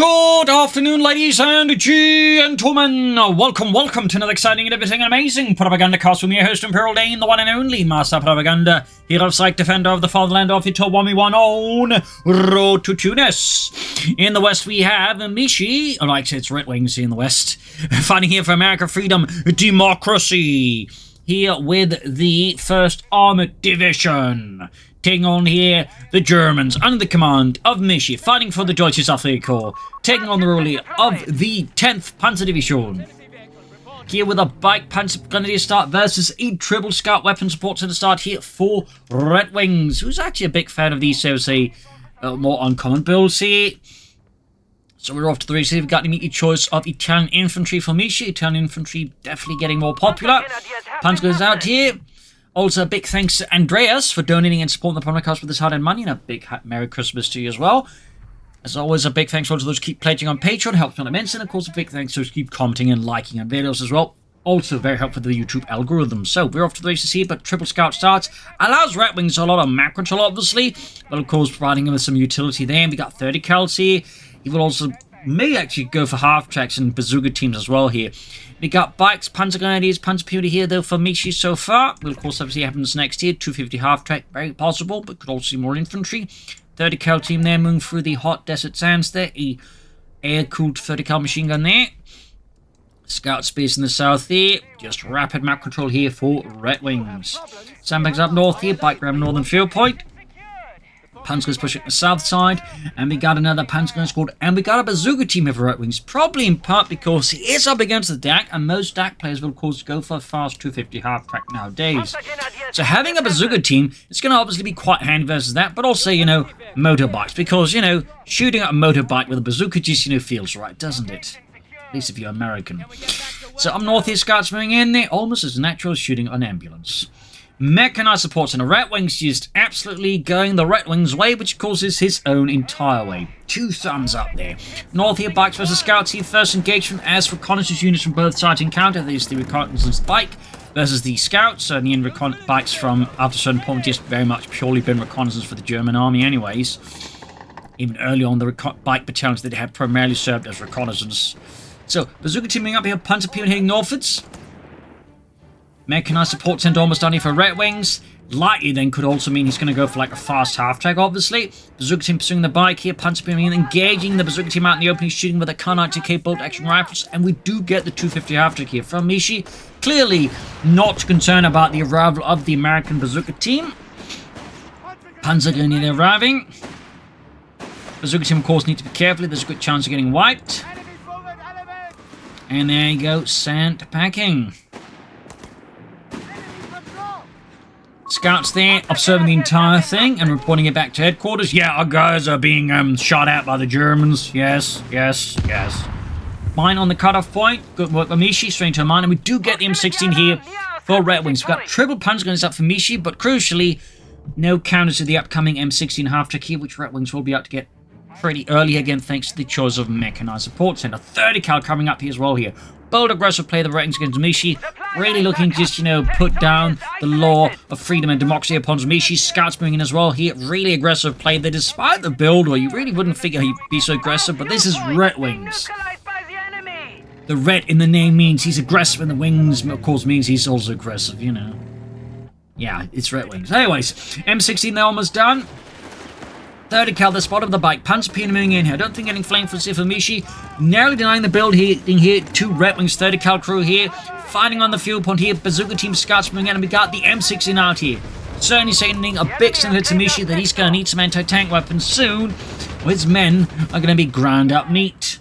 Good afternoon, ladies and gentlemen. Welcome to another exciting and everything amazing Propagandacast with me, your host Imperial Dane, the one and only Master Propaganda, hero of Psych, defender of the fatherland of Ito 1v1 on road to Tunis. In the west we have Mishi, or like I said, it's RedxWings in the west, fighting here for America, freedom, democracy. Here with the 1st Armored Division. Taking on here the Germans under the command of Mishi, fighting for the Deutsche Corps, taking on the rule of the 10th Panzer Division. Here with a bike Panzer Grenadier start versus a triple scout weapon support to the start here for RedxWings, who's actually a big fan of these, so say, more uncommon builds here. So we're off to the race here. We've got an immediate choice of Italian Infantry for Mishi. Italian Infantry definitely getting more popular. Panzer goes out here. Also, a big thanks to Andreas for donating and supporting the podcast with his hard-earned money, and a big Merry Christmas to you as well. As always, a big thanks to all those who keep pledging on Patreon, helps me immensely, and of course a big thanks to those who keep commenting and liking on videos as well. Also very helpful to the YouTube algorithm. So, we're off to the races here, but triple scout starts. Allows RedxWings a lot of map control, obviously, but of course providing him with some utility there. And we got 30 cals here. He will also may actually go for half-tracks and bazooka teams as well here. We got bikes, Panzer Grenadiers, Panzer Pewter here though for Mishi so far. Will of course obviously happens next year. 250 half-track, very possible, but could also see more infantry. 30 cal team there, moving through the hot desert sands there. A air-cooled 30 cal machine gun there. Scout space in the south here. Just rapid map control here for RedxWings. Sandbags up north here, bike ram northern field point. Panzer's pushing the south side, and we got another Panzer squad, and we got a bazooka team of RedxWings, probably in part because he is up against the DAK, and most DAK players will of course go for a fast 250 half-track nowadays. So having a bazooka team, it's going to obviously be quite handy versus that, but also, you know, motorbikes, because, you know, shooting at a motorbike with a bazooka just, you know, feels right, doesn't it? At least if you're American. So up north here, scouts moving in there, almost as natural as shooting an ambulance. Mechanized supports and the RedxWings just absolutely going the RedxWings way, which causes his own entire way. 2 thumbs up there. North here, bikes versus scouts here. First engagement as reconnaissance units from both sides encounter. There's the reconnaissance bike versus the scouts. So in the end, bikes from after a certain point just very much purely been reconnaissance for the German army anyways. Even early on, the bike battalions that have primarily served as reconnaissance. So bazooka teaming up here, Panzer Pewter heading northwards. Mechanized support center almost done here for RedxWings. Likely then could also mean he's going to go for like a fast half-track, obviously. Bazooka team pursuing the bike here. Panzer Pewter engaging the bazooka team out in the opening, shooting with a Kar-92K bolt-action rifles. And we do get the 250 half-track here from Mishi. Clearly not concerned about the arrival of the American bazooka team. Panzer Grenadier arriving. Bazooka team, of course, need to be careful. There's a good chance of getting wiped. And there you go, sand packing. Scouts there, observing the entire thing and reporting it back to headquarters. Yeah, our guys are being shot at by the Germans. Yes. Mine on the cutoff point. Good work by Mishi, straight to a mine. And we do get the M16 here for RedxWings. We've got triple Panzer guns up for Mishi, but crucially, no counters to the upcoming M16 half-track here, which RedxWings will be out to get pretty early again, thanks to the choice of mechanized support center. 30 cal coming up here as well here. Bold, aggressive play, the RedxWings against Mishi. Really looking just, you know, put down the law of freedom and democracy upon Mishi. Scouts moving in as well here. Really aggressive play that despite the build where you really wouldn't figure he'd be so aggressive, but this is RedxWings. The red in the name means he's aggressive, and the wings, of course, means he's also aggressive, you know. Yeah, it's RedxWings. Anyways, M16 they're almost done. 30 cal, the spot of the bike. Panzer Pewter moving in here. I don't think getting flamed for Mishi. Narrowly denying the build here. 2 RedxWings, 30 cal crew here. Fighting on the field point here. Bazooka team scouts moving in, and we got the M16 out here. Certainly sending a big signal to Mishi that he's going to need some anti-tank weapons soon. His men are going to be ground up meat.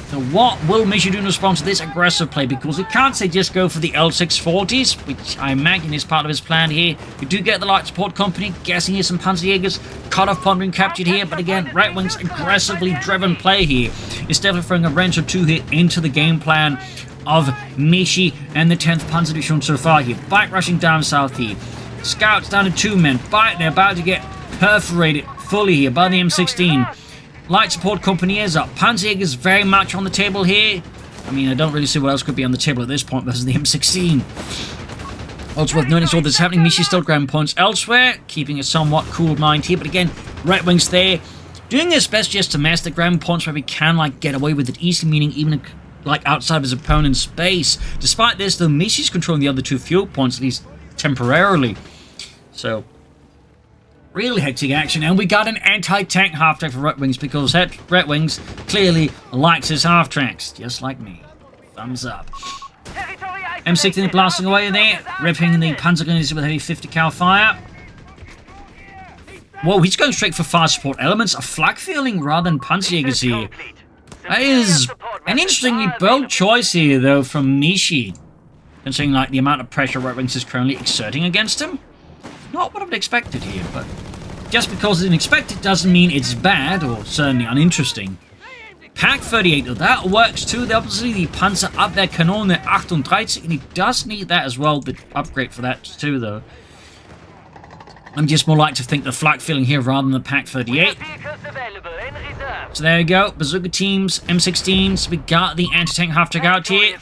So what will Mishi do in response to this aggressive play? Because he can't say just go for the L640s, which I imagine is part of his plan here. We do get the light support company, guessing here some Panzerjägers, cut-off point being captured here, but again, RedxWings aggressively driven play here. It's definitely throwing a wrench or two here into the game plan of Mishi and the 10th Panzer Division so far here. Bike rushing down south here. Scouts down to 2 men. Bike, they're about to get perforated fully here by the M16. Light support company is up. Panzerjäger very much on the table here. I mean, I don't really see what else could be on the table at this point versus the M16. Also worth noting all this happening. Mishi still grabbing points elsewhere, keeping a somewhat cool mind here. But again, RedxWings there. doing his best just to master ground points where he can, like, get away with it easily, meaning even, like, outside of his opponent's space. Despite this, though, Mishi's controlling the other 2 fuel points, at least temporarily. So, really hectic action, and we got an anti-tank half-track for RedxWings, because RedxWings clearly likes his half-tracks, just like me. Thumbs up. M16 blasting away there, ripping the Panzergrenadiers with heavy 50 cal fire. Whoa, he's going straight for fire support elements. A flak feeling rather than Panzerjägers here. That is an interestingly bold choice here, though, from Mishi. Considering, like, the amount of pressure RedxWings is currently exerting against him. Not what I would have expected here, but just because it's unexpected doesn't mean it's bad, or certainly uninteresting. Pack 38, though, that works too. Obviously, the Panzer up their Kanone, their 38, and he does need that as well, the upgrade for that too, though. I'm just more like to think the flak filling here rather than the Pack 38. So there we go, bazooka teams, M16s, we got the anti-tank half-track out here.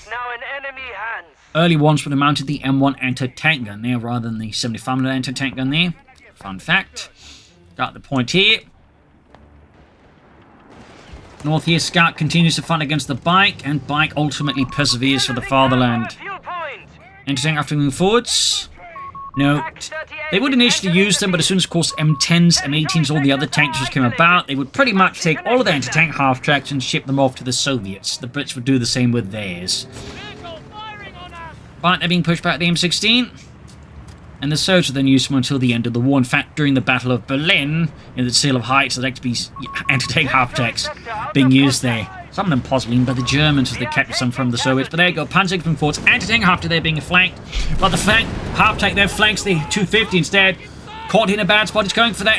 Early ones would have mounted the M1 anti-tank gun there rather than the 75mm anti-tank gun there. Fun fact. Got the point here. North here, Scout continues to fight against the Bike, and Bike ultimately perseveres for the fatherland. Anti-tank after moving forwards. Note, they would initially use them, but as soon as, of course, M10s, M18s, all the other tanks just came about, they would pretty much take all of the anti-tank half-tracks and ship them off to the Soviets. The Brits would do the same with theirs. But they're being pushed back the M16, and the Soviets were then used them until the end of the war. In fact, during the Battle of Berlin, in the Seal of Heights, there'd actually be anti-tank half-tracks being used there. Some of them possibly by the Germans, as they kept some from the Soviets. But there you go, Panzer from forwards, anti-tank half-track there being flanked. But the half-track there flanks the 250 instead. Caught in a bad spot, it's going for that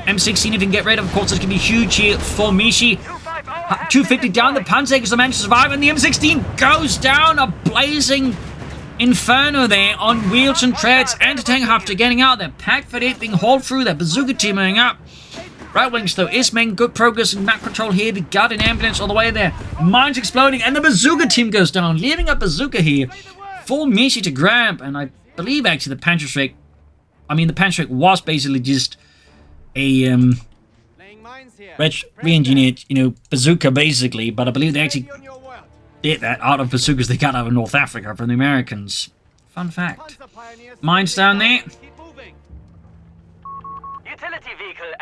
M16 if you can get rid of. Of course, it's going to be huge here for Mishi. 250 down, the Panzerjägers managed to survive, and the M16 goes down, a blazing inferno there on wheels and treads. Anti-tank half-track getting out there. Pack 38 being hauled through, their bazooka teaming up. RedxWings, though, is making good progress in map control here. We got an ambulance all the way there. Mines exploding, and the bazooka team goes down, leaving a bazooka here for Mishi to grab. And I believe, actually, the Panzerjäger... I mean, the Panzerjäger was basically just a re-engineered, bazooka, basically. But I believe they actually did that out of bazookas they got out of North Africa from the Americans. Fun fact. Mines down there.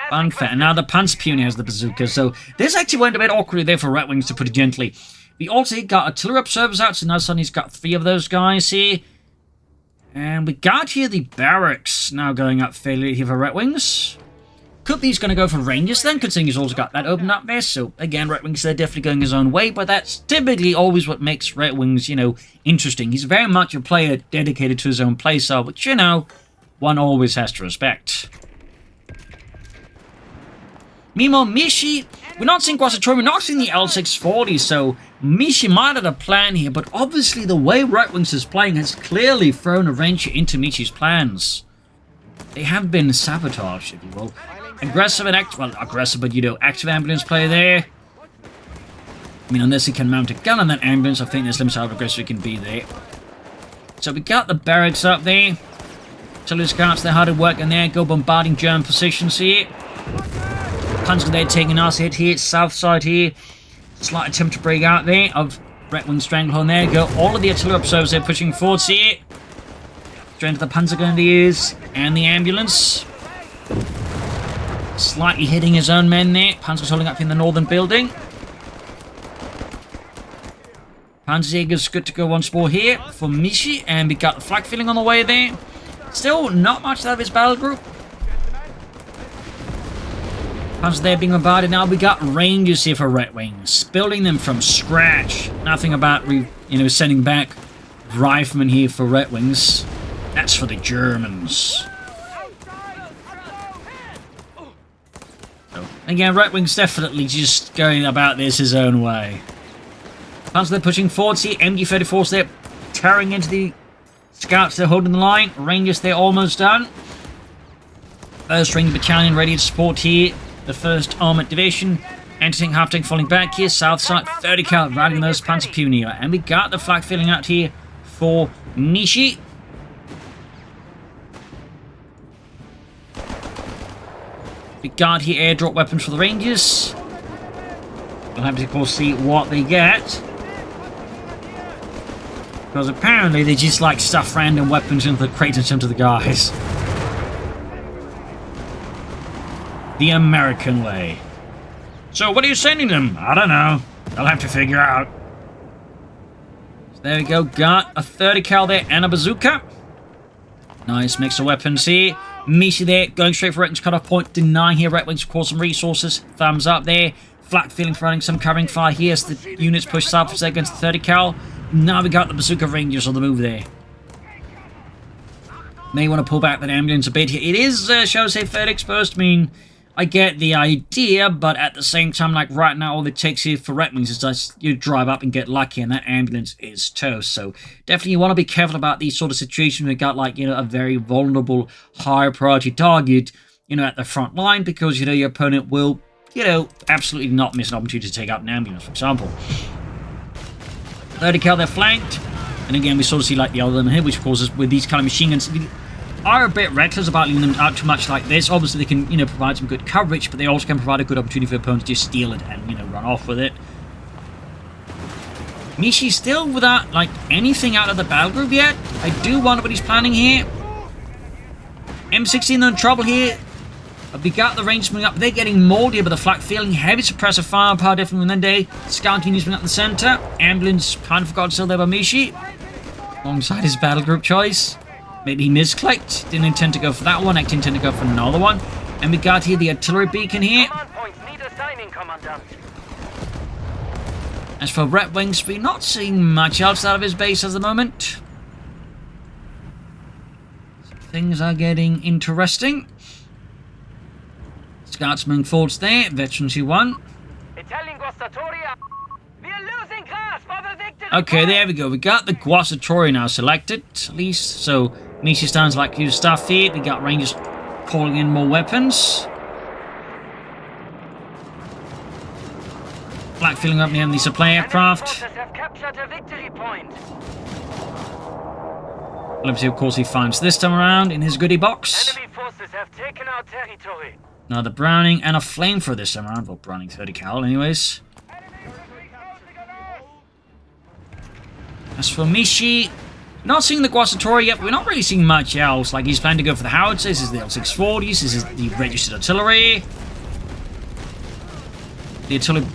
Fun fact. Now the Panzer Pioneer has the bazooka, so this actually went a bit awkwardly there for RedxWings, to put it gently. We also got artillery observers out, so now suddenly he's got 3 of those guys here. And we got here the barracks now going up fairly here for RedxWings. Could these going to go for Rangers then, considering he's also got that open up there? So again, RedxWings, they're definitely going his own way, but that's typically always what makes RedxWings, interesting. He's very much a player dedicated to his own playstyle, which, one always has to respect. Meanwhile, Mishi, we're not seeing Quasitron, we're not seeing the L640, so Mishi might have a plan here, but obviously the way RedxWings is playing has clearly thrown a wrench into Mishi's plans. They have been sabotaged, if you will. Aggressive and aggressive, but active ambulance player there. I mean, unless he can mount a gun on that ambulance, I think there's limits how aggressive he can be there. So we got the barracks up there. Artillery scouts, they're hard at work in there, go bombarding German positions here. Panzer there taking us hit here, south side here. Slight attempt to break out there of RedxWing Stranglehold. There you go. All of the artillery observers there pushing forwards here. Straight into the Panzergrenadiers and the ambulance. Slightly hitting his own men there. Panzer's holding up in the northern building. Panzerjäger's good to go once more here for Mishi. And we got the flak filling on the way there. Still not much out of his battle group. Panzer there being bombarded. Now we got Rangers here for RedxWings. Building them from scratch. Nothing about, sending back riflemen here for RedxWings. That's for the Germans. So, again, RedxWings definitely just going about this his own way. Panzer there pushing forwards here. MG-34s there tearing into the scouts. They're holding the line. Rangers there almost done. First Ranger Battalion ready to support here. The 1st Armoured Division. Anti-tank half-tank falling back here. South side, 30 cal riding those Panzer Pioneer. And we got the flak filling out here for Mishi. We got here airdrop weapons for the Rangers. We'll have to, of course, see what they get. Because apparently they just like stuff random weapons into the crates and send to the guys. The American way. So what are you sending them? I don't know. They'll have to figure out. So there we go. Got a 30 cal there and a bazooka. Nice mix of weapons here. Mishi there, going straight for RedxWings cutoff point. Denying here RedxWings of course some resources. Thumbs up there. Flak feeling for running some covering fire here as the units push south for against the 30 cal. Now we got the bazooka Rangers on the move there. May want to pull back that ambulance a bit here. It is, shall I say, fairly exposed. I mean, I get the idea, but at the same time, like right now, all it takes here for RedxWings is just you drive up and get lucky, and that ambulance is toast. So definitely you want to be careful about these sort of situations. We got like, you know, a very vulnerable, high priority target, you know, at the front line, because, you know, your opponent will, you know, absolutely not miss an opportunity to take out an ambulance, for example. 30 cal, they're flanked. And again, we sort of see like the other one here, which of course is with these kind of machine guns, are a bit reckless about leaving them out too much like this. Obviously, they can, you know, provide some good coverage, but they also can provide a good opportunity for opponents to just steal it and, you know, run off with it. Mishi still without, like, anything out of the battle group yet. I do wonder what he's planning here. M16 in trouble here. We got the range moving up. They're getting moldy, but the flak feeling heavy suppressive firepower definitely within day. Scout units moving up the center. Ambulance kind of forgot still there by Mishi. Alongside his battle group choice. Maybe he misclicked. Didn't intend to go for that one. Actually intended to go for another one. And we got here the artillery beacon here. As for RedxWings, we're not seeing much else out of his base at the moment. Things are getting interesting. Scouts moving forwards there. Veterans who won. Okay, there we go. We got the Guastatoria now selected, at least. So, Mishi stands like you stuff here. We got Rangers calling in more weapons. Flak filling up near the supply aircraft. Let's see, of course, he finds this time around in his goodie box. Enemy forces have taken our territory. Another Browning and a flamethrower this time around. Well, Browning 30 cal, anyways. As for Mishi, not seeing the Guastatoria yet, but we're not really seeing much else. Like, he's planning to go for the howitzers, this is the L640s, this is the registered artillery. The artillery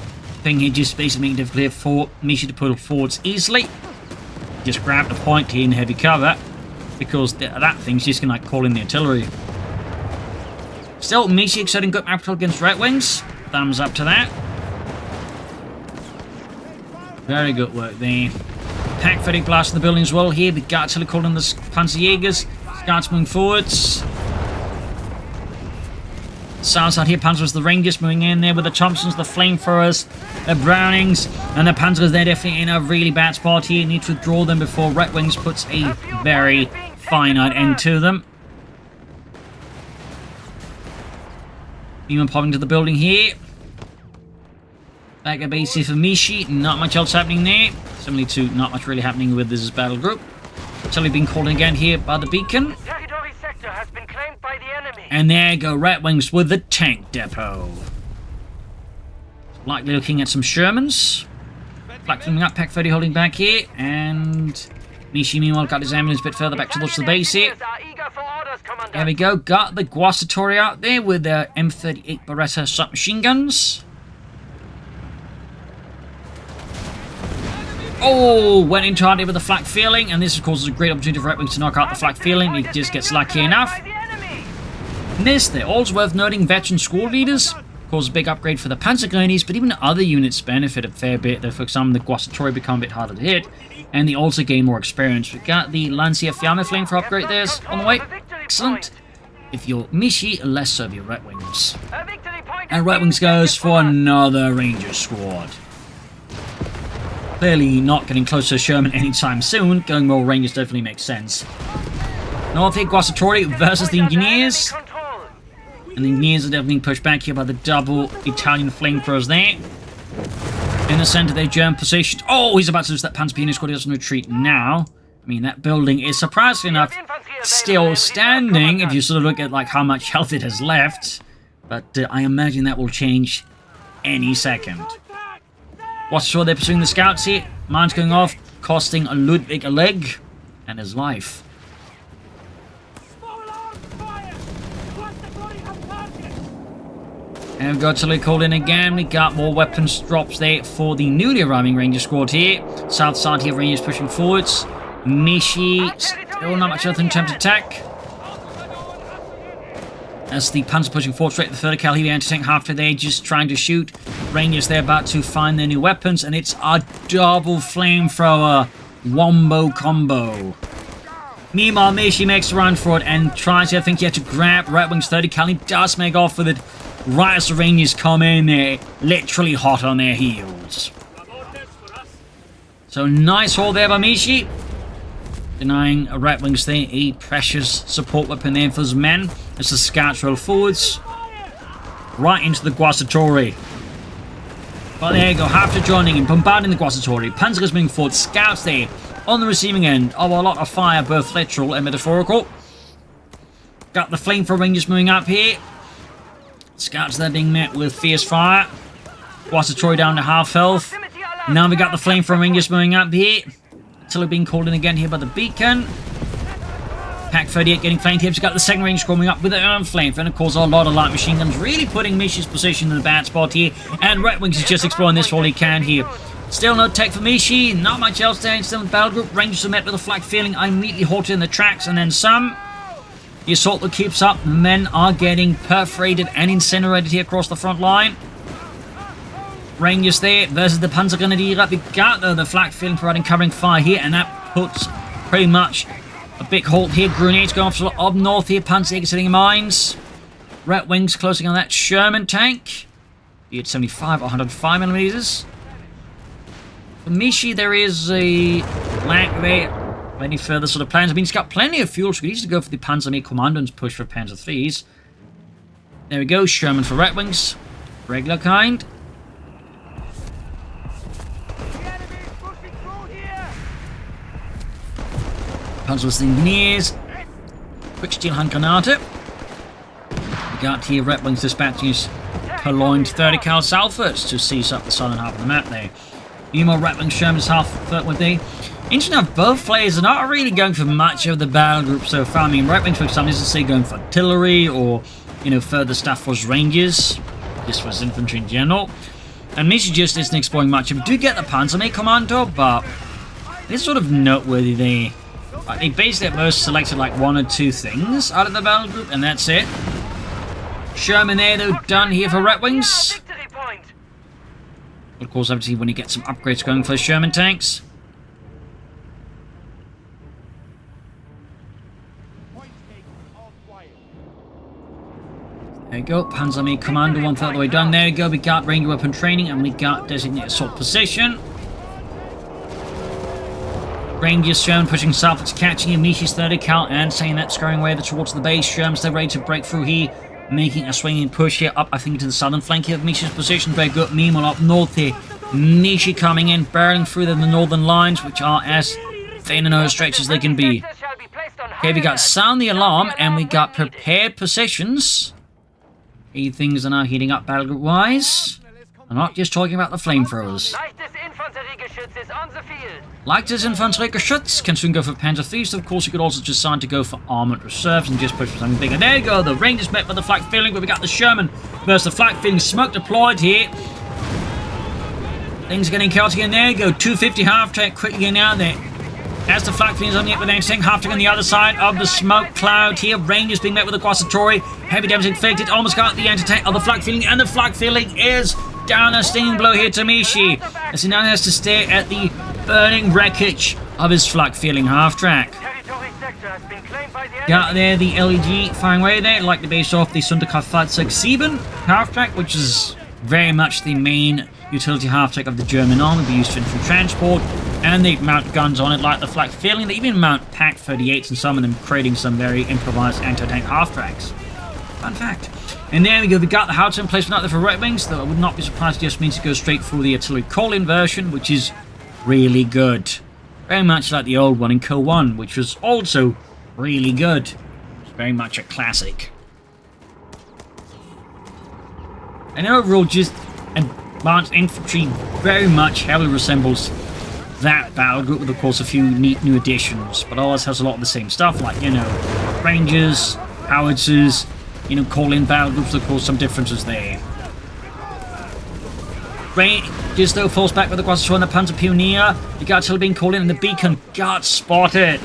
thing here just basically making it difficult for Mishi to pull forwards easily. Just grab the point here in heavy cover, because that thing's just gonna like call in the artillery. Still, Mishi exerting good capital against RedxWings. Thumbs up to that. Very good work there. Pack fatigue blast in the building as well here. We got to call in the Panzerjägers. Scouts moving forwards. South side here, Panzers, the Rangers moving in there with the Thompsons, the Flamethrowers, the Brownings, and the Panzers. They're definitely in a really bad spot here. Need to withdraw them before RedxWings puts a very finite end to them. Demon popping to the building here. Back at base here for Mishi. Not much else happening there. Similarly to not much really happening with this battle group. Totally being called in again here by the beacon. Territory sector has been claimed by the enemy. And there go RedxWings with the tank depot. Likely looking at some Shermans. Flak filming up, Pack 30 holding back here. And Mishi meanwhile got his ambulance a bit further back towards the base here. There we go. Got the Guastatoria out there with their M38 Beretta submachine guns. Oh, went into hard with the flak feeling, and this of course is a great opportunity for RedxWings to knock out the flak feeling. He just gets lucky enough. Missed there. Also worth noting, veteran squad leaders cause a big upgrade for the Panzergrenadiers, but even other units benefit a fair bit. For example, the Guastatoria become a bit harder to hit, and they also gain more experience. We got the Lancia Fiamme Flamethrower upgrade there on the way. Excellent. If you're Mishi, less so if you're RedxWings. And RedxWings goes for another Ranger squad. Clearly not getting close to Sherman anytime soon. Going more Rangers definitely makes sense. North here, Guastatoria versus the Engineers. And the Engineers are definitely pushed back here by the double Italian flamethrowers there. In the center, they're German positioned. Oh, he's about to lose that Panzer Piano squad. He doesn't retreat now. I mean, that building is surprisingly enough still standing if you sort of look at like how much health it has left. But I imagine that will change any second. What's sure they're pursuing the scouts here. Mine's going off, costing Ludwig a leg and his life. And we've got artillery called in again. We got more weapons drops there for the newly arriving Ranger squad here. South side here, Rangers pushing forwards. Mishi, still not much other than attempt to attack. As the Panzer pushing forward straight to the third cal here, the anti-tank half there, just trying to shoot. Rangers there about to find their new weapons, and it's a double flamethrower wombo combo. Meanwhile, Mishi makes a run for it and tries, I think, he had to grab RedxWings 30 cal. He does make off with it. Right as the Rangers come in there, literally hot on their heels. So nice haul there by Mishi. Denying RedxWings there a precious support weapon there for his men. As the scouts roll forwards. Right into the Guasatori. But there you go, after joining in, bombarding the Guasatori. Panzers moving forward, scouts there on the receiving end of a lot of fire, both literal and metaphorical. Got the flamethrower Rangers moving up here. Scouts there being met with fierce fire. Guasatori down to half health. Now we got the flamethrower Rangers moving up here. Until being called in again here by the beacon. Pack 38 getting flanked here. We've got the second range coming up with their own flamethrower. And of course a lot of light machine guns really putting Mishi's position in a bad spot here. And RedxWings is just exploring this all he can here. Still no tech for Mishi. Not much else there. Still in the battle group. Rangers are met with a flak feeling. I immediately halted in the tracks and then some. The assault that keeps up. Men are getting perforated and incinerated here across the front line. Rangers there versus the Panzer Grenadier. We got the flak feeling providing covering fire here, and that puts pretty much a big halt here. Grenades going off up north here. Panzer hitting mines. RedxWings closing on that Sherman tank. Be it 75 or 105 millimeters. For Mishi, there is a lack there. Any further sort of plans? I mean, he's got plenty of fuel, so we need to go for the Panzer Me Commandant's push for Panzer IIIs. There we go, Sherman for RedxWings. Regular kind. Panzer Engineers. Quick steel hand granate. We got here RedxWings dispatching his purloined 30 cal Salfords to seize up the southern half of the map there. Meanwhile, RedxWings Sherman's half third with the. Interesting enough, both players are not really going for much of the battle group so far. I mean, RedxWings, for example, isn't say going for artillery or, you know, further stuff for his Rangers, just for his infantry in general. And Mishi just isn't exploring much. We do get the Panzer Me Commando, but it's sort of noteworthy. They basically at most selected like one or two things out of the battle group, and that's it. Sherman there, though, done here for RedxWings. Of course, obviously, when you get some upgrades going for Sherman tanks. There you go, Panzer Me Commando, one third of the way done. There you go, we got Ranger weapon training and we got designated assault position. Rangers Sherman pushing south, it's catching him, Mishi's 30 cal and saying that, scurrying away towards the base. Sherman's they're ready to break through here, making a swinging push here up, I think, to the southern flank here of Mishi's position. Very good. Meanwhile, up north here, Mishi coming in, barreling through the northern lines, which are as thin and overstretched as they can be. Okay, we got sound the alarm and we got prepared positions. Things are now heating up battle group wise. I'm not just talking about the flamethrowers. Leichtes Infanteriegeschütz can soon go for Panzer IIIs. Of course, you could also decide to go for armored reserves and just push for something bigger. There you go, the Rangers met with the flak feeling, but we got the Sherman versus the flak feeling. Smoke deployed here. Things are getting chaotic, and there you go. 250 half-track quickly getting out there. As the flak feelings on the with anything, half-track on the other side of the smoke cloud here. Rangers being met with a Guasatori. Heavy damage inflicted. Almost got the anti-tank of the flak feeling, and the flak feeling is down. A stinging blow here to Mishi, as he now has to stare at the burning wreckage of his flak feeling half-track. Got there the LEG firing away there, like the base off the Sonderkraftfahrzeug 7 half-track, which is very much the main utility half-track of the German army, be used for infantry transport, and they mount guns on it like the flak feeling. They even mount Pack 38s and some of them creating some very improvised anti-tank half-tracks. Fun fact. And there we go, we got the howitzer in place for the RedxWings, though I would not be surprised it just means to go straight through the artillery call-in version, which is really good. Very much like the old one in CoH3, which was also really good. It's very much a classic. And overall, just advanced infantry very much heavily resembles that battle group, with of course a few neat new additions, but always has a lot of the same stuff, like, you know, rangers, howitzers, you know, call-in battle groups, of course, some differences there. Rangers, though, falls back with the Quasar and the Panzer Pioneer. The guards still being called in, and the beacon got spotted.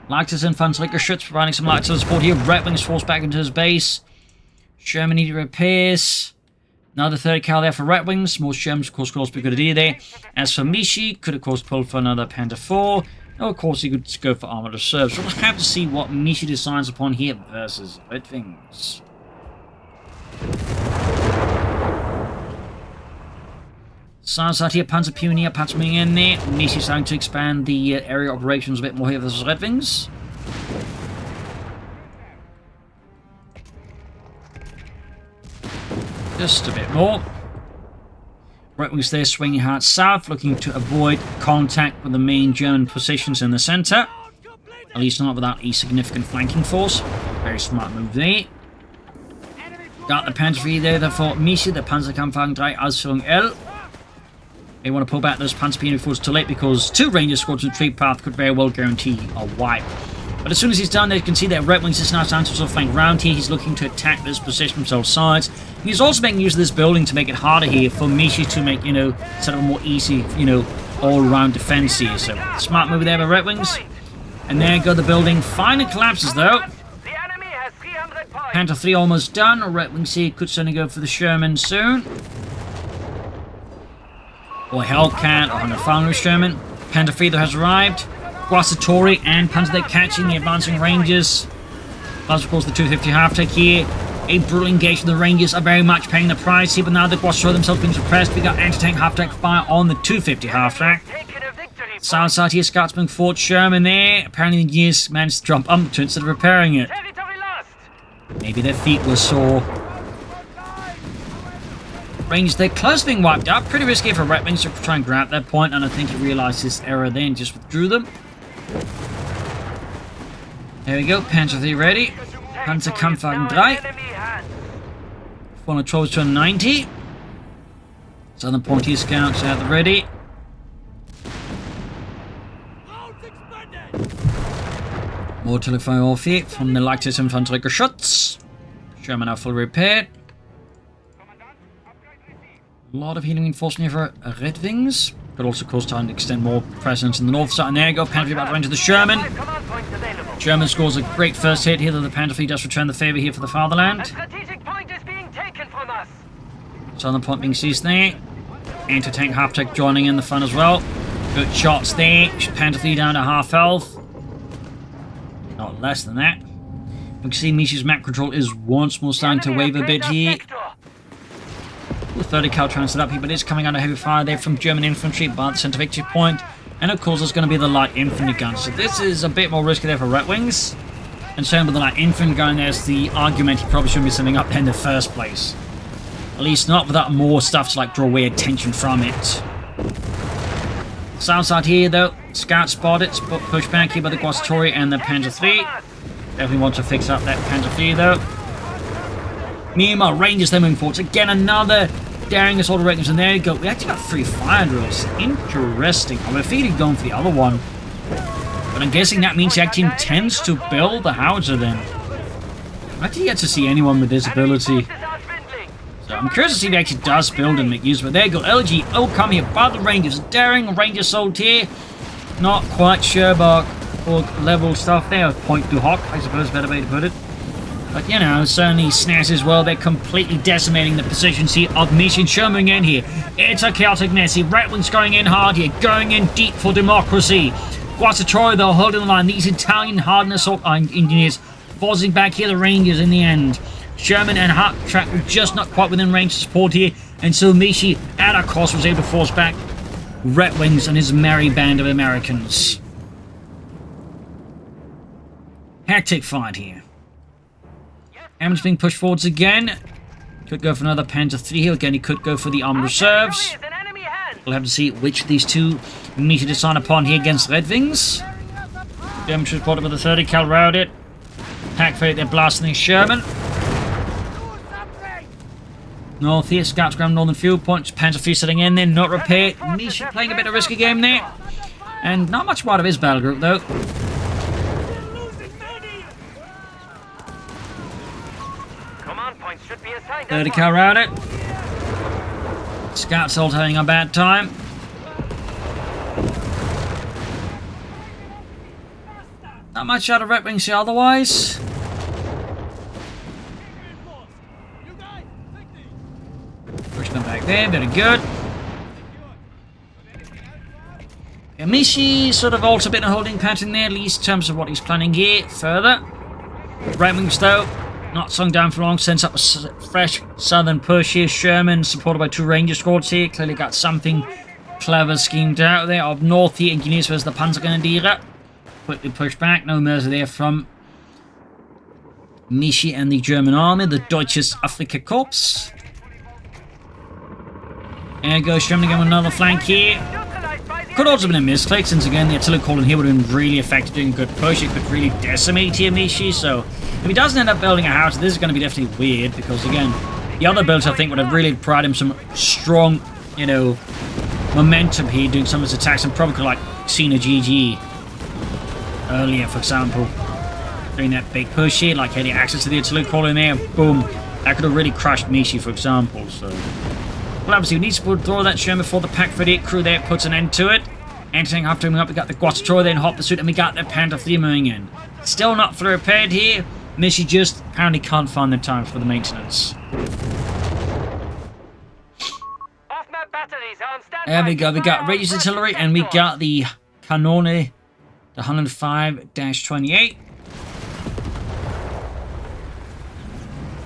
Leichters Infantry providing some light support here. RedxWings falls back into his base. Sherman needed repairs. Another 30 cal there for RedxWings. Most Shermans, of course, could also be a good idea there. As for Mishi, could of course pull for another Panther 4. Or of course he could go for armour reserves. So we'll have to see what Mishi decides upon here versus RedxWings. Sounds like here, Panzer Pioneer patching in there. Mishi's starting to expand the area operations a bit more here versus RedxWings. Just a bit more. RedxWings there swinging hard south, looking to avoid contact with the main German positions in the centre. At least not without a significant flanking force. Very smart move there. Got the Panzer 3 there for Mishi, the Panzerkampfwagen 3 Ausführung L. They want to pull back those Panzer Pioneer forces too late, because 2 Ranger squads in tree path could very well guarantee a wipe. But as soon as he's done, they can see that RedxWings is now starting to sort of flank round here. He's looking to attack this position from both sides. He's also making use of this building to make it harder here for Mishi to make, you know, sort of a more easy, you know, all-around defense here. So, smart move there by RedxWings. And there go the building. Finally collapses, though. The enemy has 300 points. Panther 3 almost done. RedxWings here could certainly go for the Sherman soon. Or Hellcat, or Hunter Foundry Sherman. Panther 3 though has arrived. Quasar and Panzer DAK catching the advancing Rangers. Plus, of course, the 250 half-tech here. A brutal engagement. The Rangers are very much paying the price here, but now the Quasar themselves being suppressed. We got anti-tank half-tech fire on the 250 half-track. South side here, Scotsman Fort Sherman there. Apparently the engineers managed to jump up to it instead of repairing it. Maybe their feet were sore. Rangers, they're close to being wiped out. Pretty risky for RedxWings to try and grab that point, and I think he realized his error then, just withdrew them. There we go, Panzer 3 ready. Panzerkampfwagen 3. 412 to 90. Southern Pointier Scouts at the ready. More artillery fire off here from the Leichters Infantry Geschütz. Sherman are fully repaired. A lot of healing reinforcement here for RedxWings. Could also cause time to extend more presence in the north side. And there you go, Panther about to enter the Sherman. German scores a great first hit here, though the Panther does return the favour here for the fatherland. A strategic point is being taken from us. Southern point being seized there. Anti-tank half-tech joining in the fun as well. Good shots there. Panther down to half health. Not less than that. You can see Mishi's map control is once more starting to wave a bit here. The 30 cal trying to set up here, but it's coming under heavy fire there from German infantry by the centre victory point. And of course, there's going to be the light infantry gun. So this is a bit more risky there for RedxWings. And same with the light infantry gun, there's the argument he probably shouldn't be sending up there in the first place. At least not without more stuff to like draw away attention from it. South side here though, scout spotted, push back here by the Quasar and the Panzer 3. Definitely want to fix up that Panzer 3 though. Meanwhile, Rangers they're moving forwards. Again, another daring assault of RedxWings, and there you go. We actually got 3 fire drills. Interesting. I was feeling going for the other one. But I'm guessing that means he actually intends to build the howitzer then. I'm actually yet to see anyone with this ability. So I'm curious to see if he actually does build and make use of it. There you go. LG, oh come here by the Rangers. Daring Ranger assault here. Not quite sure about level stuff there. Point to Hawk, I suppose, better way to put it. But, you know, certainly snares as well. They're completely decimating the positions here of Mishi and Sherman in here. It's a chaotic mess here. RedxWings going in hard here. Going in deep for democracy. Quasar, though, holding the line. These Italian hardened assault engineers forcing back here the Rangers in the end. Sherman and Hart-Track were just not quite within range to support here. And so Mishi, at a cost, was able to force back RedxWings and his merry band of Americans. Hectic fight here. Hammond's being pushed forwards again. Could go for another Panzer 3 here. Again, he could go for the armed reserves. We'll have to see which of these two Mishi decide upon here against RedxWings. German troops spotted with a 30 cal routed. Pack fate, they're blasting the Sherman. Northeast, scouts ground northern field points. Panzer 3 sitting in there, not repaired. Mishi playing a bit of risky game there. And not much part of his battle group though. Command points should be assigned. 30 cal around it. Scouts all having a bad time. Not much out of RedxWings here otherwise. Push them back there, very good. Yeah, Mishi sort of also been a holding pattern there, at least in terms of what he's planning here further. RedxWings though, not slung down for long, sends up a fresh southern push here. Sherman, supported by 2 Ranger squads here, clearly got something clever schemed out there. Up north here, Engineers versus the Panzergrenadiere. Quickly pushed back, no mercy there from Mishi and the German army, the Deutsches Afrika Korps. There goes Sherman again with another flank here. Could also have been a misclick, since again the artillery column here would have been really effective doing a good push. It could really decimate here Mishi, so if he doesn't end up building a house, this is going to be definitely weird, because again, the other builds I think would have really provided him some strong, you know, momentum here doing some of his attacks, and probably could like seen a GG earlier, for example, doing that big push here, like getting access to the artillery column there, boom, that could have really crushed Mishi, for example. So well, obviously, we need to withdraw that Sherman before the Pack 38 crew there puts an end to it. Anything after moving up, we got the Guastator there in hot pursuit, and we got the Panther 3 moving in. Still not fully repaired here. Mishi just apparently can't find the time for the maintenance. Off-map batteries are on standby. There we go, we got Radius artillery, and we got the Kanone, the 105-28.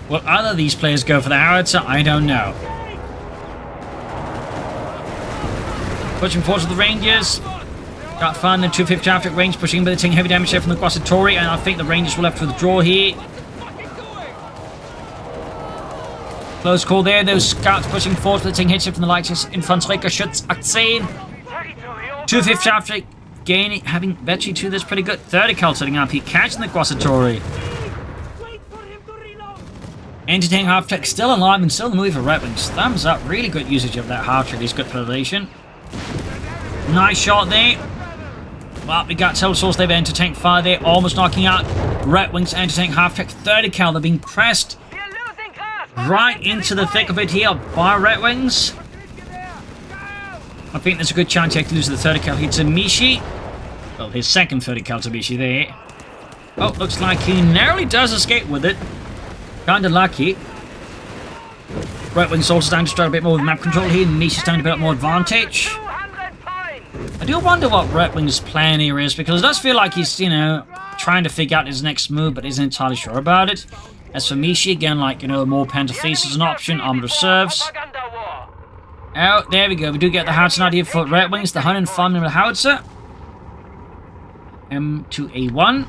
Will either of these players go for the howitzer? I don't know. Pushing forward to the Rangers. Got fun, the 250 traffic range, pushing, but they're taking heavy damage there from the Guastatori, and I think the Rangers will have to withdraw here. Close call there, those scouts pushing forward, but they're taking hits here from the likes of Infantry, Schutz, 18. 250 traffic gaining, having Vecchi to this pretty good. 30 cal setting up, he catching the Guastatori. Entertaining half-track, still alive and still in the movie for RedxWings. Thumbs up, really good usage of that half-track, he's good preservation. Nice shot there. Well, we got Cell Source there, anti-tank fire there, almost knocking out RedxWings, anti-tank half-track, 30 cal. They're being pressed right into the thick of it here by RedxWings. I think there's a good chance he actually loses the 30 cal here to Mishi. Well, his second 30 cal to Mishi there. Oh, looks like he narrowly does escape with it. Kinda lucky. RedxWings also starting to struggle a bit more with map control here. Mishi's starting to build up more advantage. I do wonder what RedxWings' plan here is, because it does feel like he's, you know, trying to figure out his next move, but isn't entirely sure about it. As for Mishi, again, like, you know, more Panther Fleece is an option, armored reserves. Oh, there we go. We do get the howitzer idea for RedxWings, the 105mm howitzer. M2A1.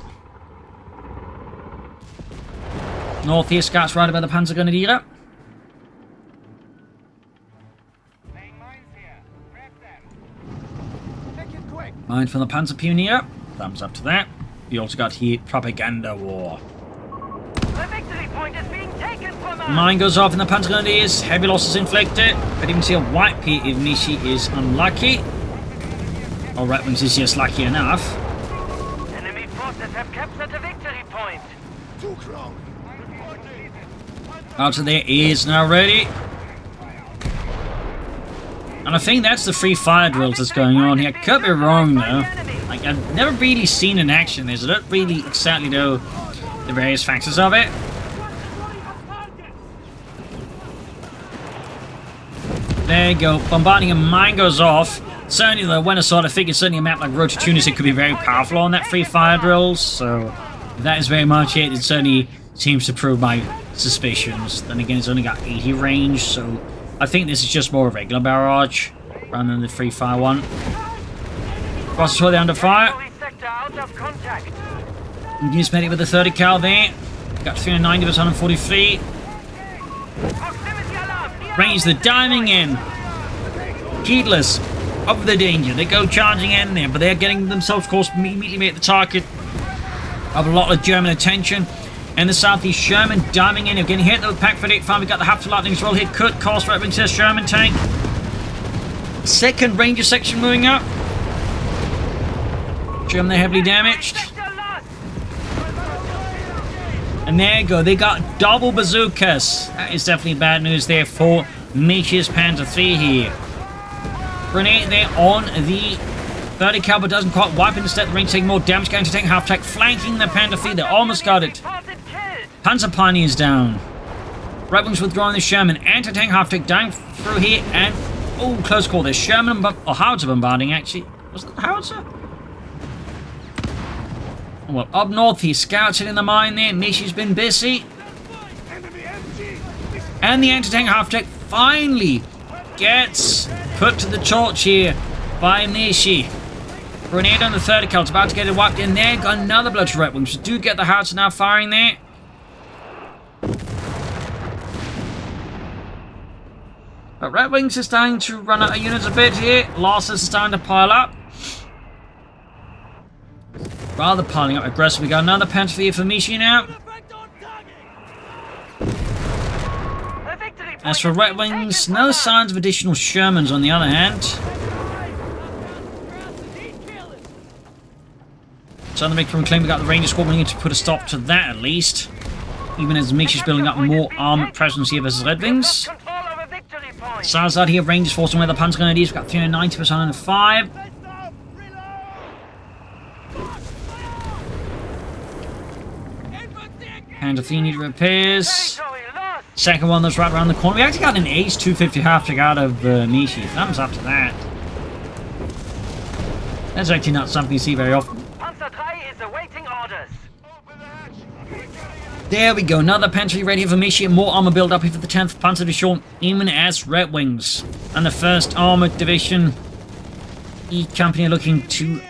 Northeast scouts right about the Panzergrenadiere. Mine from the Panzer Pioneer. Thumbs up to that. We also got here Propaganda War. The victory point is being taken from us. Mine goes off in the Panzergrenadiers. Heavy losses inflicted. Could even see a white here if Mishi is unlucky. Or RedxWings is just lucky enough. Enemy forces have captured the victory point. Out there is now ready. And I think that's the free fire drills that's going on here. Could be wrong though. Like, I've never really seen in action this. I don't really exactly know the various factors of it. There you go. Bombarding and mine goes off. Certainly though, when I sort of figured certainly a map like Road to Tunis, it could be very powerful on that free fire drills. So that is very much it. It certainly seems to prove my suspicions. Then again, it's only got 80 range, so I think this is just more a regular barrage rather than the free fire one. Cross the under fire. Use medic with the 30 cal there. Got 390 versus 143. Range the diving in. Heedless of the danger. They go charging in there, but they're getting themselves, of course, immediately at the target of a lot of German attention. In the southeast, Sherman diving in. They're getting hit with Pack 35. We've got the Hafter Lightning as well here. Could cost RedxWings to Sherman tank. Second Ranger section moving up. German, they're heavily damaged. And there you go. They got double bazookas. That is definitely bad news there for Mishi's Panzer 3 here. Grenade there on the 30 caliber doesn't quite wipe. Instead, the range taking more damage. Going to take half track, flanking the Panzer 3. They almost got it. Panzer Pioneers down. RedxWings withdrawing the Sherman. Anti-tank half track down through here. And, oh, close call. There's Sherman, or Howitzer bombarding, actually. Was it the Howitzer? Well, up north, he scouts hitting the mine there. Mishi's been busy. And the anti-tank half-track finally gets put to the torch here by Mishi. Grenade on the 30 cal. It's about to get it wiped in there. Got another blow to RedxWings. So do get the howitzer now firing there. But RedxWings is starting to run out of units a bit here. Losses are starting to pile up. Rather piling up aggressively. We got another Panzer here for Mishi now. As for RedxWings, no signs of additional Shermans on the other hand. Southern Victory claim we got the Ranger Squad. We need to put a stop to that at least. Even as Mishi's building up more armoured presence here versus RedxWings. South side here, Rangers forcing away the Panzer Grenadiers. We've got 390% on 5. Panzer 3 need repairs. Second one that's right around the corner. We actually got an Ace 250 half-track out of Mishi. Thumbs up to that. That's actually not something you see very often. Panzer 3 is awaiting orders. There we go. Another Panzer ready for Mishi. And more armor build up here for the 10th Panzer Division, even as RedxWings. And the 1st Armored Division E Company are looking to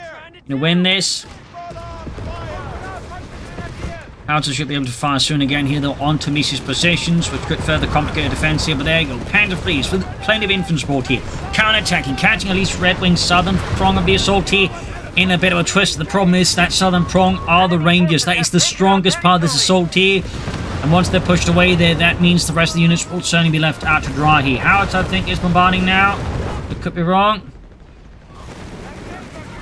win this. Howitzer should be able to fire soon again here, though, onto Mishi's positions, which could further complicate a defense here. But there you go. Panzer 3s with plenty of infantry support here. Counter-attacking, catching at least RedxWings' southern prong of the assault here in a bit of a twist. The problem is that southern prong are the Rangers. That is the strongest part of this assault here. And once they're pushed away there, that means the rest of the units will certainly be left out to dry here. Howitzer, I think, is bombarding now. It could be wrong.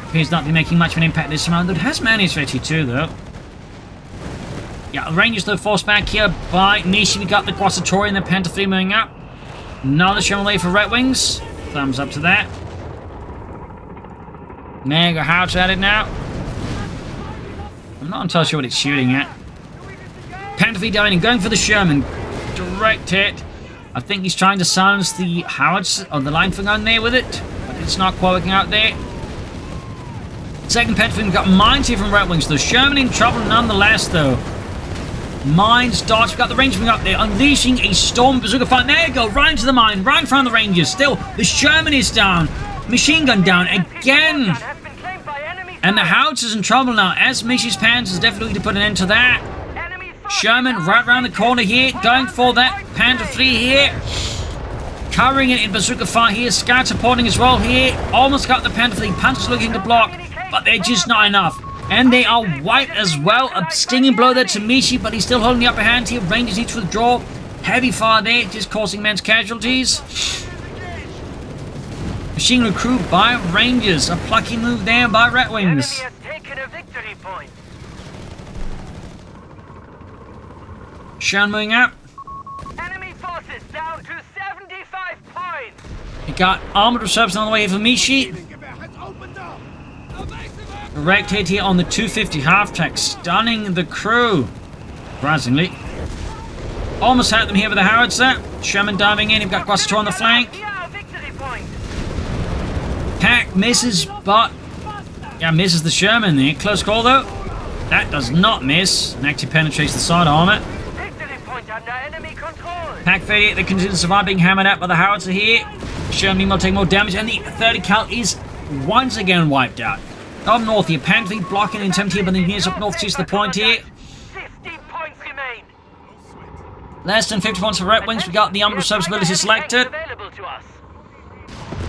Appears not to be making much of an impact this round. It has managed 32 though. Yeah, the Rangers though forced back here by Mishi. We got the Grossatori and the Panzer 3 moving up. Another Chevrolet for RedxWings. Thumbs up to that. Mega Howitzer at it now. I'm not entirely sure what it's shooting at. Panzer 3 diving and going for the Sherman. Direct hit. I think he's trying to silence the Howitzer or the line gun there with it, but it's not quite working out there. Second Panzer 3, we've got mines here from RedxWings. The Sherman in trouble nonetheless though. Mines, darts, we've got the Rangers up there, unleashing a storm bazooka fire. There you go, right into the mine, right in front of the Rangers. Still, the Sherman is down. Machine gun down again. And the Howitzer's in trouble now, as Mishi's Panzers definitely to put an end to that. Sherman right around the corner here, going for that Panzer 3 here. Covering it in bazooka fire here, Scout supporting as well here. Almost got the Panzer 3, Panzers looking to block, but they're just not enough. And they are white as well. A stinging blow there to Mishi, but he's still holding the upper hand here. Rangers need to withdraw. Heavy fire there, just causing immense casualties. Machine gun crew by Rangers. A plucky move there by RedxWings. Sherman moving up. Enemy forces down to 75 points. We got armored reserves on the way here for Mishi. Direct hit here on the 250 half-track, stunning the crew. Surprisingly. Almost had them here with the Howitzer. Sherman diving in, you've got Grossator on the flank. Pack misses, but... yeah, misses the Sherman there. Close call though. That does not miss, and actually penetrates the side armor. Pack 38, they continue to survive being hammered out by the Howitzer here. Sherman meanwhile taking more damage, and the 30 cal is once again wiped out. Up north here, Panzer blocking in 17, but the units up north sees the point here. 50 points remain. Less than 50 points for RedxWings. We got the armored serviceability selected.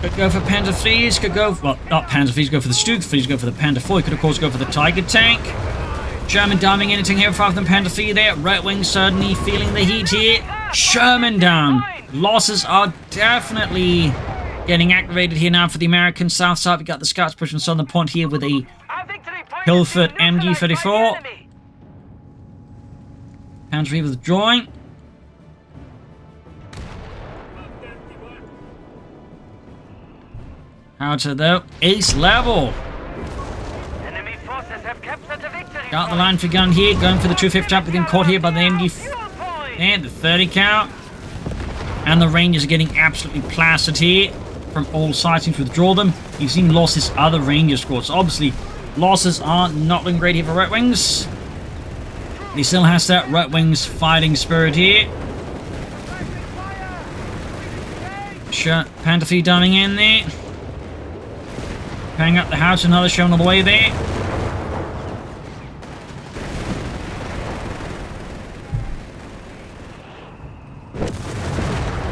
Could go for Panzer 3s, could go, well, not Panzer 3s, go for the Stuke 3s, go for the Panther 4, could of course go for the Tiger tank. Sherman diving anything here rather than Panther 3 there. RedxWings certainly feeling the heat here. Sherman down. Losses are definitely getting activated here now for the American south side. We got the Scots pushing southern point here with a Pilford MG-34. Panther 3 withdrawing. Howitzer though, ace level. Enemy forces have captured the victory. Got the line for gun here, going for the 250 trap, within caught here by the MG and the 30 count. And the Rangers are getting absolutely plastered here from all sides. Seems to withdraw them. You've seen losses other Ranger squads. So obviously, losses are not looking great here for RedxWings. He still has that RedxWings fighting spirit here. Sure, Panther 3 diving in there. Hang up the house, another shown on the way there.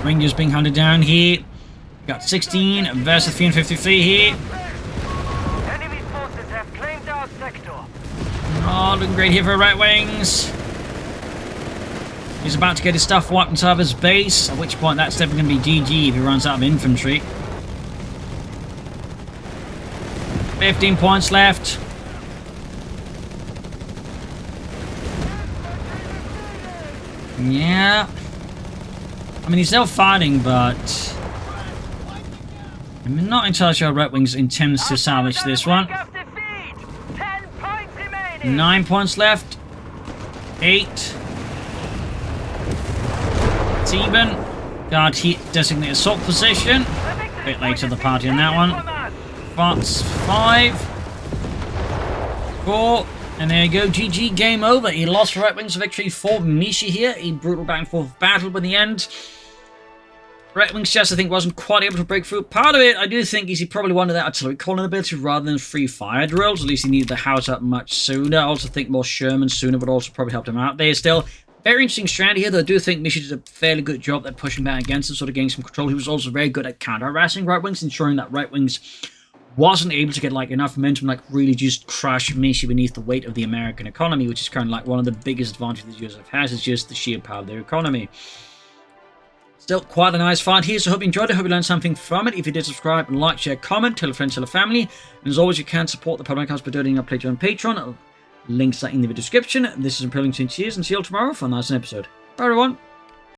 Rangers being hunted down here. Got 16 versus 353 here. Enemy forces have claimed our sector. Oh, looking great here for RedxWings. He's about to get his stuff wiped inside of his base, at which point that's definitely going to be GG if he runs out of infantry. 15 points left. Yeah. I mean, he's still fighting, but I'm not entirely sure RedxWings intends to salvage this one. 9 points left. 8. It's even. Guard heat designated assault position. A bit late to the party on that one. That's 5. 4. And there you go. GG, game over. He lost RedxWings victory for Mishi here. A brutal back and forth battle, but in the end, RedxWings just, I think, wasn't quite able to break through. Part of it, I do think, is he probably wanted that artillery calling ability rather than free fire drills. At least he needed the house up much sooner. I also think more Sherman sooner would also probably help him out there. Still, very interesting strand here, though I do think Mishi did a fairly good job at pushing back against him, sort of getting some control. He was also very good at counter-harassing RedxWings, ensuring that RedxWings wasn't able to get like enough momentum, like really just crush Mishi beneath the weight of the American economy, which is currently like one of the biggest advantages the USF has, is just the sheer power of their economy. Still quite a nice fight here, so I hope you enjoyed it. I hope you learned something from it. If you did, subscribe and like, share, comment, tell a friend, tell a family. And as always, you can support the Propagandacaster by donating up later on Patreon. Links are in the description. This is Imperial Cheers, and see you all tomorrow for a nice episode. Bye everyone.